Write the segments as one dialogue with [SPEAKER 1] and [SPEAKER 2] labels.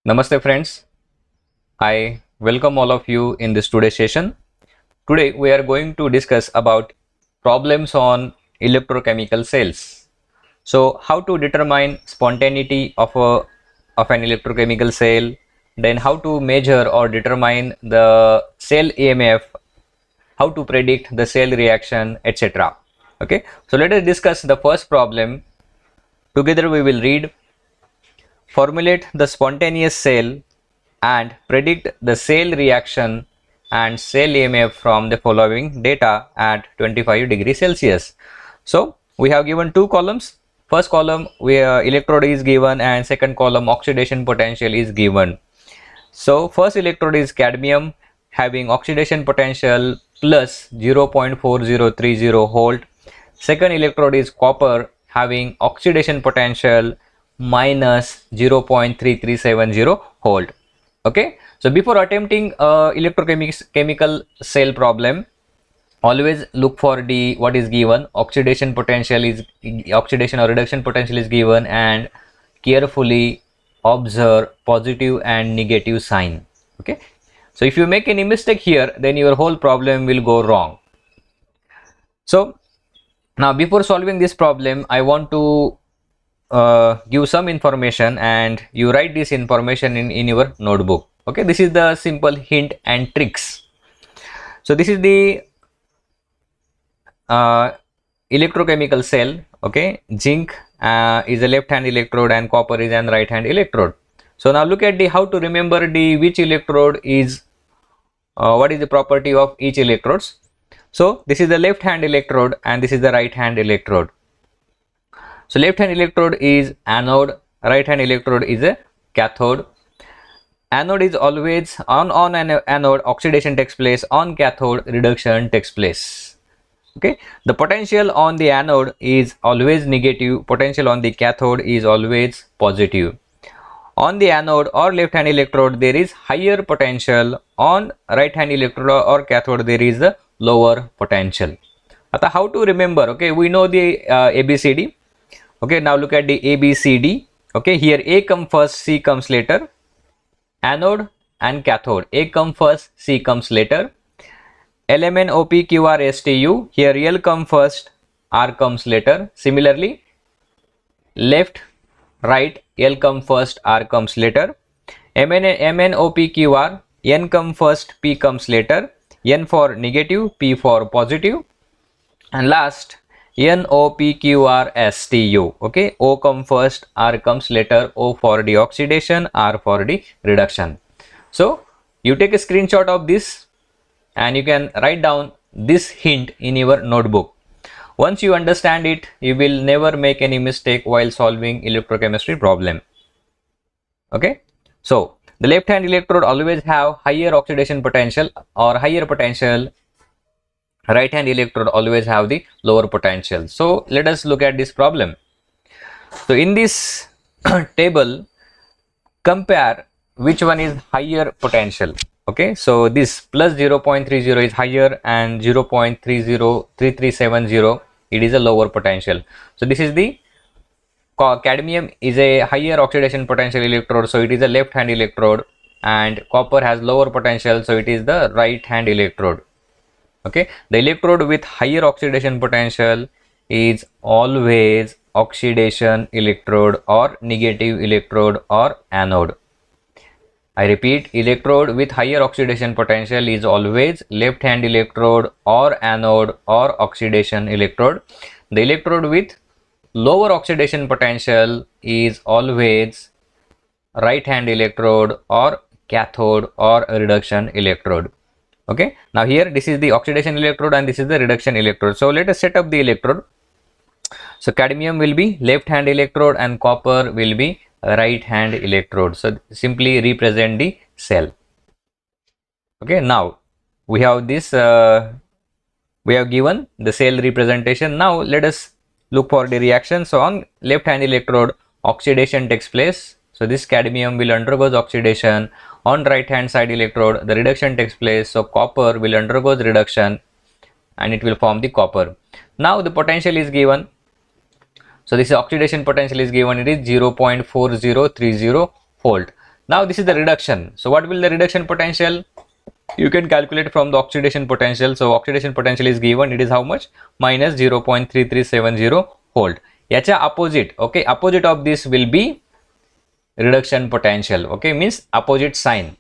[SPEAKER 1] Namaste friends, I welcome all of you in this today's session. Today we are going to discuss about problems on electrochemical cells. So how to determine spontaneity of an electrochemical cell, then how to measure or determine the cell EMF, how to predict the cell reaction, etc. Okay, so let us discuss the first problem. Together we will read: formulate the spontaneous cell and predict the cell reaction and cell EMF from the following data at 25 degrees Celsius. So we have given two columns. First column where electrode is given and second column oxidation potential is given. So first electrode is cadmium having oxidation potential plus 0.4030 volt. Second electrode is copper having oxidation potential minus 0.3370 volt. Okay, so before attempting electrochemical cell problem, always look for the what is given. Oxidation or reduction potential is given, and carefully observe positive and negative sign. Okay, so if you make any mistake here, then your whole problem will go wrong. So now before solving this problem, I want to give some information, and you write this information in your notebook. Okay, this is the simple hint and tricks. So this is the electrochemical cell. Okay, zinc is a left hand electrode and copper is an right hand electrode. So now look at the how to remember the which electrode is what is the property of each electrodes. So this is the left hand electrode and this is the right hand electrode. So left hand electrode is anode, right hand electrode is a cathode. Anode is always on an anode oxidation takes place, on cathode reduction takes place. Okay, the potential on the anode is always negative, potential on the cathode is always positive. On the anode or left hand electrode there is higher potential, on right hand electrode or cathode there is a lower potential. Ata how to remember? Okay, we know the ABCD. Okay, now look at the ABCD. Okay, here A comes first, C comes later. Anode and cathode, A comes first, C comes later. LMNOPQRSTU, here L comes first, R comes later. Similarly, left, right, L comes first, R comes later. MNOPQR, N comes first, P comes later. N for negative, P for positive. And last, NOPQRSTU. Okay, O comes first, R comes later. O for the oxidation, R for the reduction. So you take a screenshot of this and you can write down this hint in your notebook. Once you understand it, you will never make any mistake while solving electrochemistry problem. Okay, so the left hand electrode always have higher oxidation potential or higher potential. Right hand electrode always have the lower potential. So let us look at this problem. So in this table, compare which one is higher potential. Okay, so this plus 0.30 is higher and 0.303370 it is a lower potential. So this is the cadmium is a higher oxidation potential electrode, so it is a left hand electrode, and copper has lower potential, so it is the right hand electrode. Okay, the electrode with higher oxidation potential is always oxidation electrode or negative electrode or anode. I repeat, electrode with higher oxidation potential is always left hand electrode or anode or oxidation electrode. The electrode with lower oxidation potential is always right hand electrode or cathode or reduction electrode. Okay, now here this is the oxidation electrode and this is the reduction electrode. So let us set up the electrode. So cadmium will be left hand electrode and copper will be right hand electrode. So simply represent the cell. Okay, now we have this we have given the cell representation. Now let us look for the reaction. So on left hand electrode oxidation takes place, so this cadmium will undergo oxidation. On right hand side electrode the reduction takes place, so copper will undergo reduction and it will form the copper. Now the potential is given. So this oxidation potential is given, it is 0.4030 volt. Now this is the reduction. So what will the reduction potential? You can calculate from the oxidation potential. So oxidation potential is given, it is how much? Minus 0.3370 volt. Yacha opposite, okay, opposite of this will be reduction potential, okay, means opposite sign.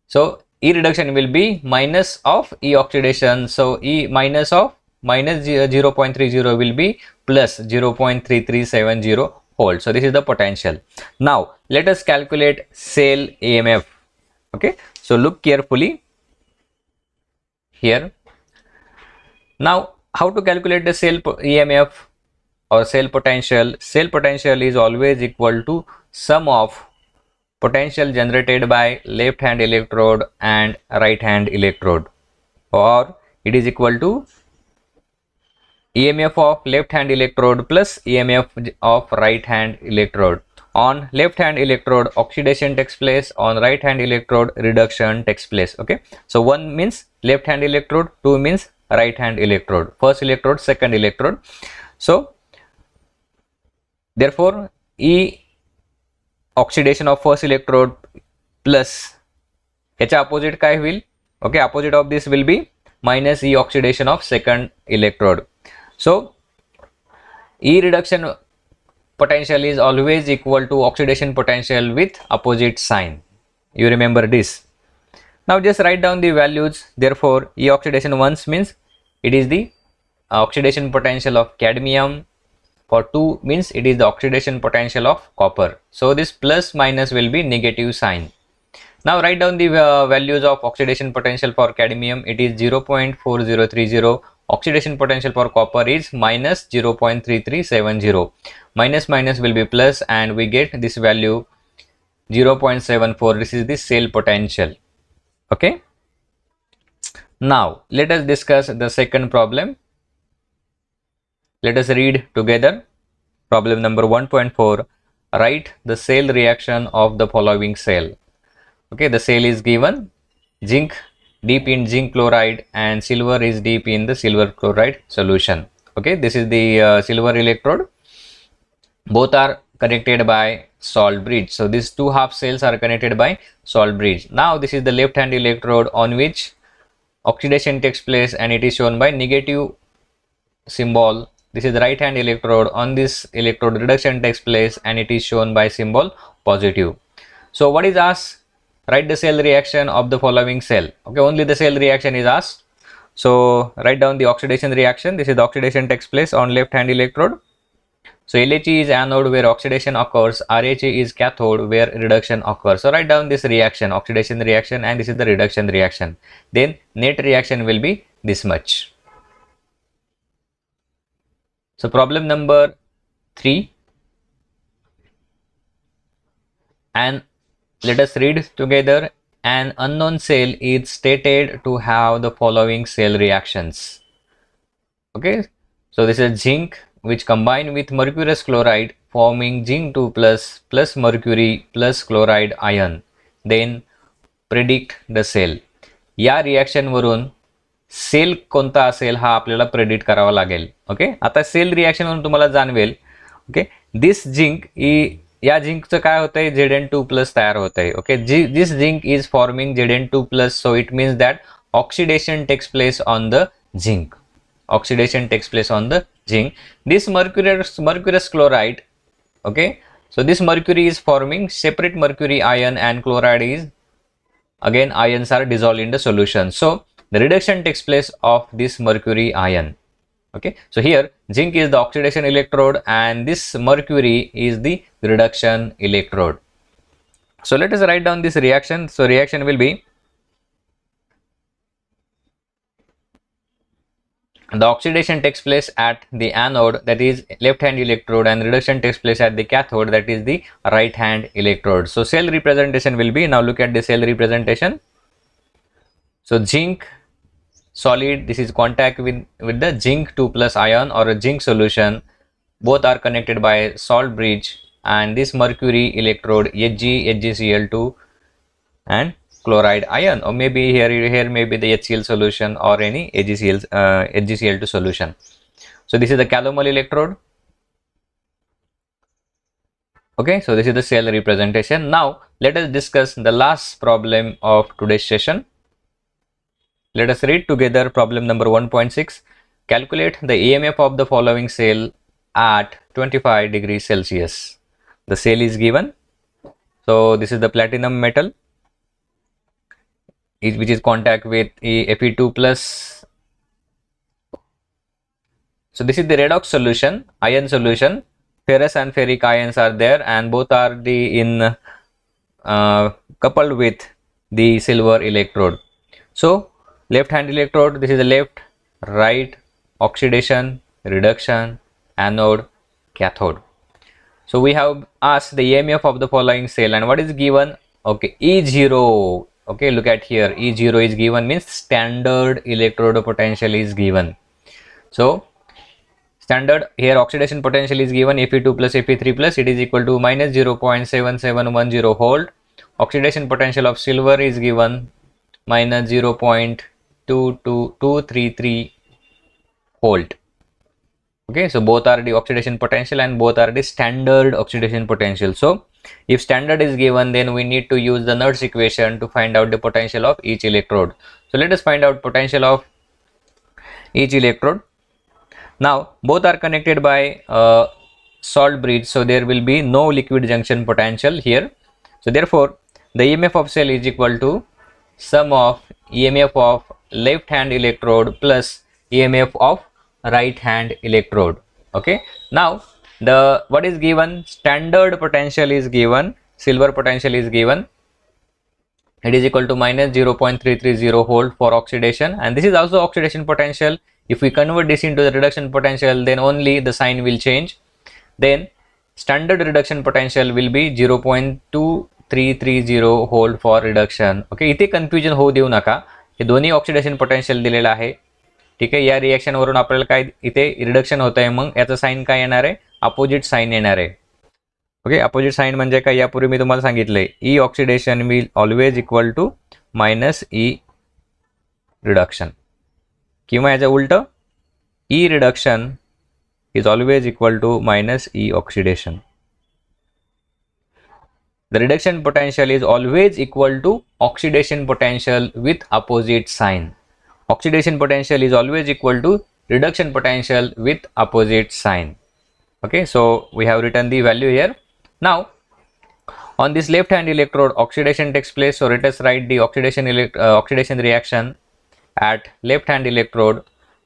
[SPEAKER 1] So E reduction will be minus of E oxidation. So E minus of minus 0.30 will be plus 0.3370 volt. So this is the potential. Now let us calculate cell EMF. Okay, so look carefully here. Now how to calculate the cell EMF or cell potential? Cell potential is always equal to sum of potential generated by left hand electrode and right hand electrode, or it is equal to EMF of left hand electrode plus EMF of right hand electrode. On left hand electrode oxidation takes place, on right hand electrode reduction takes place. Okay, so one means left hand electrode, two means right hand electrode, first electrode, second electrode. So therefore E oxidation of first electrode plus याच्या opposite काय होईल? Okay, opposite of this will be minus E oxidation of second electrode. So E reduction potential is always equal to oxidation potential with opposite sign. You remember this. Now just write down the values. Therefore E oxidation once means it is the oxidation potential of cadmium. For 2 means it is the oxidation potential of copper. So this plus minus will be negative sign. Now write down the values of oxidation potential for cadmium. It is 0.4030. Oxidation potential for copper is minus 0.3370. Minus minus will be plus, and we get this value 0.74. This is the cell potential. Okay. Now let us discuss the second problem. Let us read together. Problem number 1.4. Write the cell reaction of the following cell. Okay, the cell is given zinc deep in zinc chloride and silver is deep in the silver chloride solution. Okay, this is the silver electrode. Both are connected by salt bridge. So these two half cells are connected by salt bridge. Now this is the left hand electrode on which oxidation takes place, and it is shown by negative symbol. This is the right hand electrode. On this electrode reduction takes place and it is shown by symbol positive. So what is asked? Write the cell reaction of the following cell. Okay, only the cell reaction is asked. So write down the oxidation reaction. This is the oxidation takes place on left hand electrode. So LHE is anode where oxidation occurs, RHE is cathode where reduction occurs. So write down this reaction, oxidation reaction, and this is the reduction reaction. Then net reaction will be this much. So problem number 3, and let us read together. An unknown cell is stated to have the following cell reactions. Okay, so this is zinc which combine with mercurous chloride forming zinc 2 plus mercury plus chloride ion. Then predict the cell. या reaction वरून cell कोणता असेल हा आपल्याला predict करावा लागेल. Okay, आता cell reaction वरून तुम्हाला जाणवेल. ओके, दिस झिंक या झिंकचं काय होतंय Zn2+ तयार होतंय. Okay, this zinc is forming Zn2+, so it means that oxidation takes place on the zinc. Oxidation takes place on the zinc. This mercurous chloride, okay, so this mercury is forming separate mercury ion and chloride is again ions are dissolved in the solution. So the reduction takes place of this mercury ion. Okay, so here zinc is the oxidation electrode and this mercury is the reduction electrode. So let us write down this reaction. So reaction will be the oxidation takes place at the anode, that is left hand electrode, and reduction takes place at the cathode, that is the right hand electrode. So cell representation will be, now look at the cell representation. So zinc solid, this is contact with the zinc 2+ ion or a zinc solution. Both are connected by salt bridge, and this mercury electrode HgCl2 and chloride ion, or maybe here may be the HCl solution or any HgCl2 solution. So this is the calomel electrode. Okay, so this is the cell representation. Now let us discuss the last problem of today's session. Let us read together problem number 1.6. Calculate the EMF of the following cell at 25 degrees Celsius. The cell is given. So this is the platinum metal which is contact with Fe2 plus. So this is the redox solution, ion solution. Ferrous and ferric ions are there, and both are coupled with the silver electrode. So left hand electrode, this is the left, right, oxidation, reduction, anode, cathode. So we have asked the EMF of the following cell, and what is given? Okay, E0. Okay, look at here, E0 is given, means standard electrode potential is given. So standard here oxidation potential is given, Fe2 plus Fe3 plus, it is equal to minus 0.7710 volt. Oxidation potential of silver is given minus 0.22233 volt. Okay, so both are the oxidation potential and both are the standard oxidation potential. So if standard is given, then we need to use the Nernst equation to find out the potential of each electrode. So let us find out potential of each electrode. Now both are connected by a salt bridge, so there will be no liquid junction potential here. So therefore the EMF of cell is equal to sum of EMF of left hand electrode plus EMF of right hand electrode. Okay, now the what is given, standard potential is given, silver potential is given, it is equal to minus 0.330 volt for oxidation, and this is also oxidation potential. If we convert this into the reduction potential, then only the sign will change. Then standard reduction potential will be 0.2330 volt for reduction. Okay, इथे confusion होऊ देऊ नका, हे दोन्ही oxidation potential दिलेलं आहे. ठीक आहे, या रिएक्शन वरून आपल्याला काय इथे रिडक्शन होत आहे, मग याचा साइन काय येणार आहे, अपोजिट साइन येणार आहे. ओके, अपोजिट साइन म्हणजे काय, यापूर्वी मी तुम्हाला सांगितलंय, E oxidation will always equal to minus E reduction, किंवा याचं उलट E reduction is always equal to minus E oxidation. The reduction potential is always equal to oxidation potential with opposite sign. Oxidation potential is always equal to reduction potential with opposite sign. Okay, so we have written the value here. Now on this left hand electrode oxidation takes place, so let us write the oxidation reaction at left hand electrode.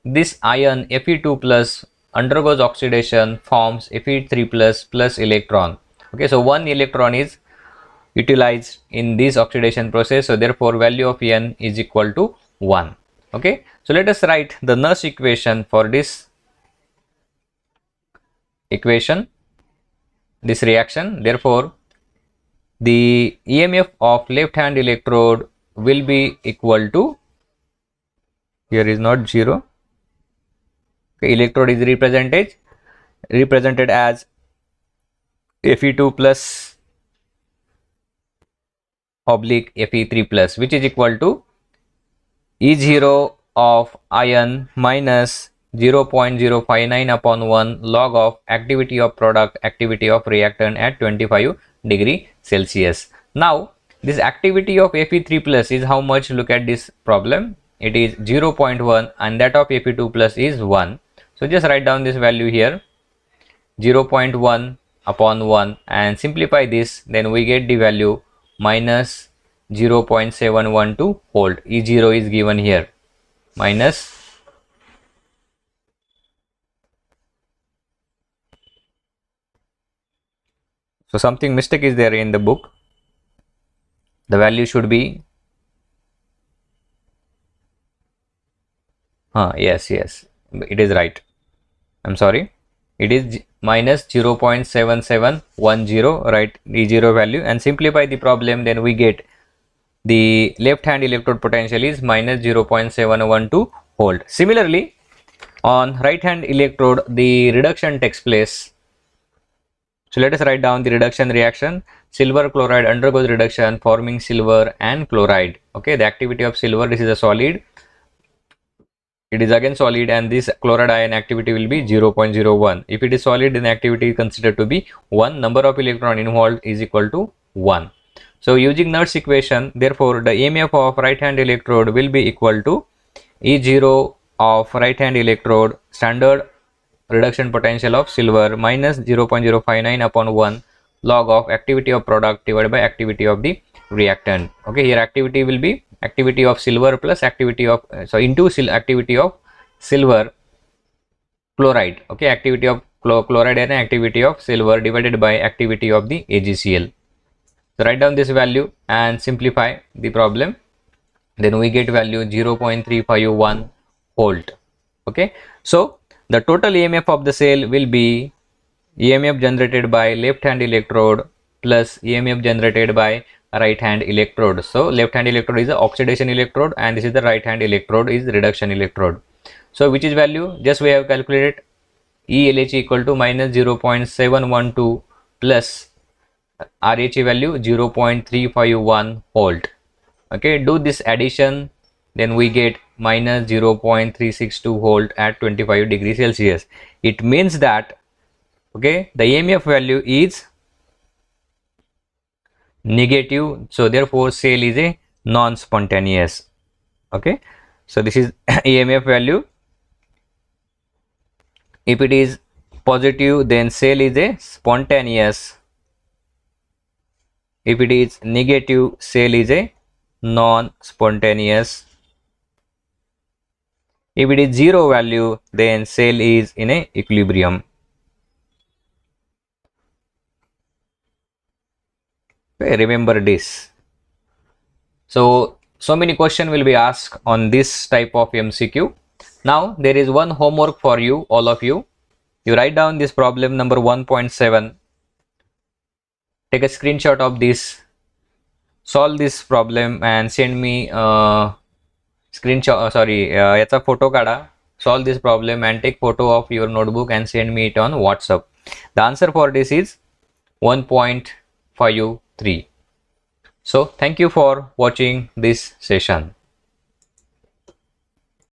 [SPEAKER 1] This ion Fe2 plus undergoes oxidation, forms Fe3 plus electron. Okay, so one electron is utilized in this oxidation process, so therefore value of N is equal to 1. Okay, so let us write the Nernst equation for this equation, this reaction. Therefore the EMF of left hand electrode will be equal to, here is not 0. Okay, electrode is represented as Fe2 plus oblique Fe3 plus, which is equal to E0 of ion minus 0.059 upon 1 log of activity of product, activity of reactant at 25 degree Celsius. Now this activity of Fe3 plus is how much? Look at this problem, it is 0.1 and that of Fe2 plus is 1. So just write down this value here, 0.1 upon 1, and simplify this, then we get the value minus 0.712 volt. E0 is given here, minus so something mistake is there in the book. The value should be yes, it is right. I'm sorry, it is minus 0.7710, right, E0 value, and simplify the problem, then we get the left hand electrode potential is minus 0.712 volt. Similarly on right hand electrode the reduction takes place. So let us write down the reduction reaction. Silver chloride undergoes reduction forming silver and chloride. Okay, the activity of silver, this is a solid, it is again solid, and this chloride ion activity will be 0.01. If it is solid, then activity is considered to be 1. Number of electron involved is equal to 1. So using Nernst equation, therefore the EMF of right hand electrode will be equal to E0 of right hand electrode standard reduction potential of silver minus 0.059 upon 1 log of activity of product divided by activity of the reactant. Okay, here activity will be activity of silver plus activity of activity of silver chloride. Okay, activity of chloride and activity of silver divided by activity of the AgCl. So write down this value and simplify the problem. Then we get value 0.351 volt. Okay, so the total EMF of the cell will be EMF generated by left hand electrode plus EMF generated by right hand electrode. So left hand electrode is the oxidation electrode, and this is the right hand electrode is reduction electrode. So which is value? Just we have calculated ELH equal to minus 0.712 plus RH value 0.351 volt. Okay, do this addition, then we get minus 0.362 volt at 25 degrees Celsius. It means that, okay, the EMF value is negative, so therefore cell is a non-spontaneous. Okay, so this is EMF value. If it is positive, then cell is a spontaneous. If it is negative, cell is a non-spontaneous. If it is zero value, then cell is in a equilibrium. Okay, remember this. So many questions will be asked on this type of MCQ. Now there is one homework for you, all of you. You write down this problem number 1.7. Take a screenshot of this, solve this problem and send me screenshot, yacha photo kada, solve this problem and take photo of your notebook and send me it on WhatsApp. The answer for this is 1.53. So thank you for watching this session.